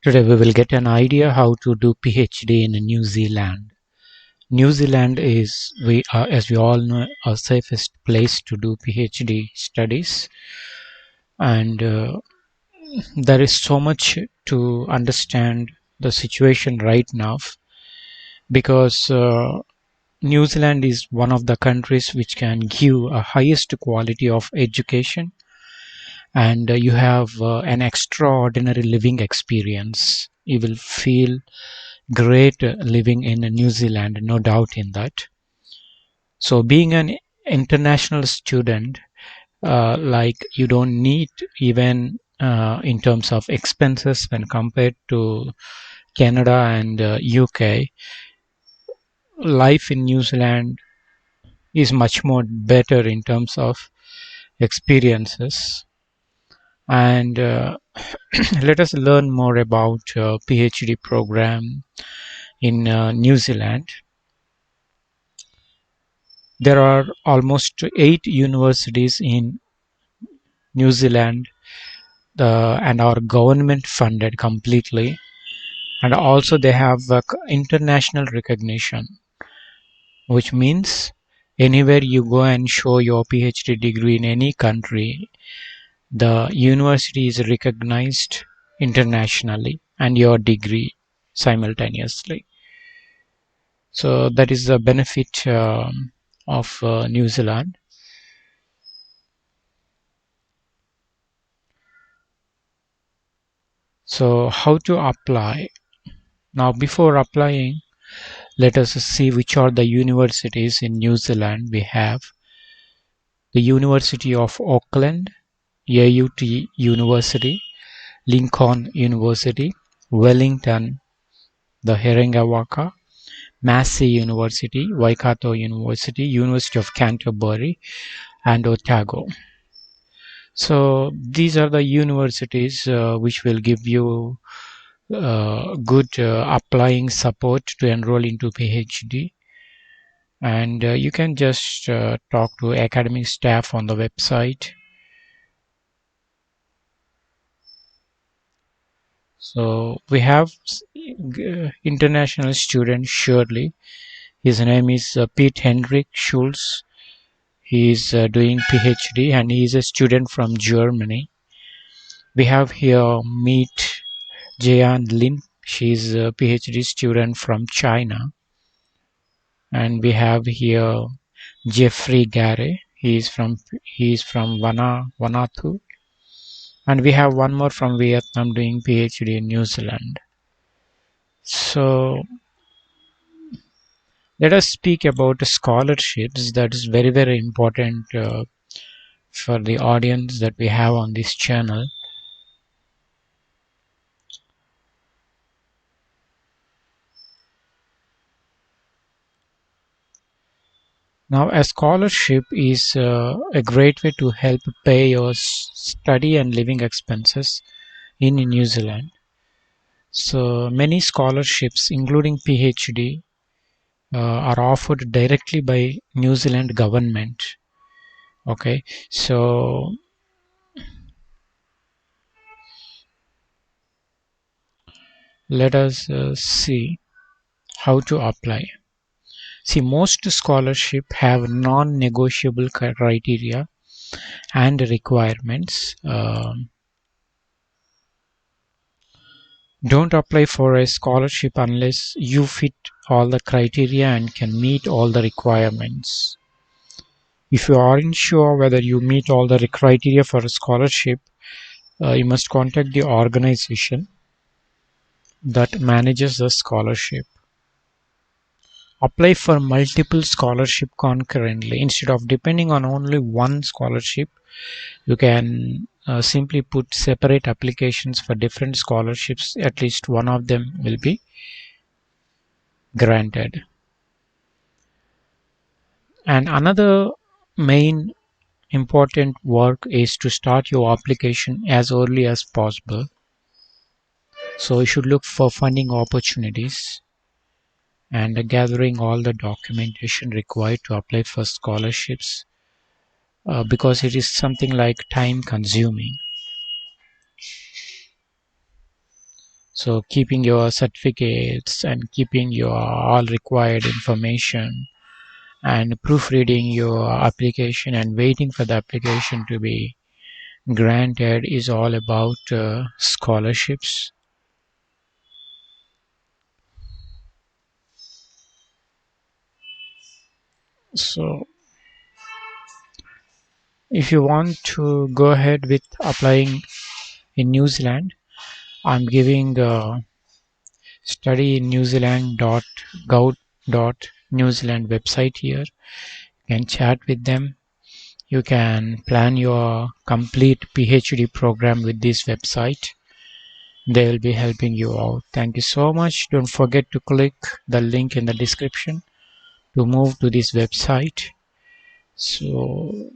Today we will get an idea how to do PhD in New Zealand. New Zealand is, as we all know, a safest place to do PhD studies, and there is so much to understand the situation right now because New Zealand is one of the countries which can give a highest quality of education, and you have an extraordinary living experience. You will feel great living in New Zealand, no doubt in that. So being an international student, like you don't need even in terms of expenses when compared to Canada and UK, life in New Zealand is much more better in terms of experiences. And let us learn more about PhD program in New Zealand. There are almost 8 universities in New Zealand and are government funded completely, and also they have international recognition, which means anywhere you go and show your PhD degree in any country, the university is recognized internationally and your degree simultaneously. So that is the benefit of New Zealand. So how to apply? Now before applying, let us see which are the universities in New Zealand. We have the University of Auckland, AUT University, Lincoln University, Wellington, the Herengawaka, Massey University, Waikato University, University of Canterbury, and Otago. So these are the universities which will give you good applying support to enroll into PhD. And you can just talk to academic staff on the website. So we have international student surely. His name is Pete Hendrik Schulz. He is doing PhD and he is a student from Germany. We have here meet Jian Lin. She is a PhD student from China. And we have here Jeffrey Gare. He is from Vanuatu. And we have one more from Vietnam doing PhD in New Zealand. So let us speak about scholarships. That is very, very important for the audience that we have on this channel. Now, a scholarship is a great way to help pay your study and living expenses in New Zealand. So many scholarships, including PhD, are offered directly by New Zealand government. Okay, so let us see how to apply. See, most scholarships have non-negotiable criteria and requirements. Don't apply for a scholarship unless you fit all the criteria and can meet all the requirements. If you aren't sure whether you meet all the criteria for a scholarship, you must contact the organization that manages the scholarship. Apply for multiple scholarship concurrently. Instead of depending on only one scholarship, you can simply put separate applications for different scholarships. At least one of them will be granted. And another main important work is to start your application as early as possible. So you should look for funding opportunities and gathering all the documentation required to apply for scholarships because it is something like time consuming. So keeping your certificates and keeping your all required information and proofreading your application and waiting for the application to be granted is all about scholarships. So if you want to go ahead with applying in New Zealand, I'm giving study in New New Zealand website here. You can chat with them. You can plan your complete PhD program with this website. They will be helping you out. Thank you so much. Don't forget to click the link in the description to move to this website. So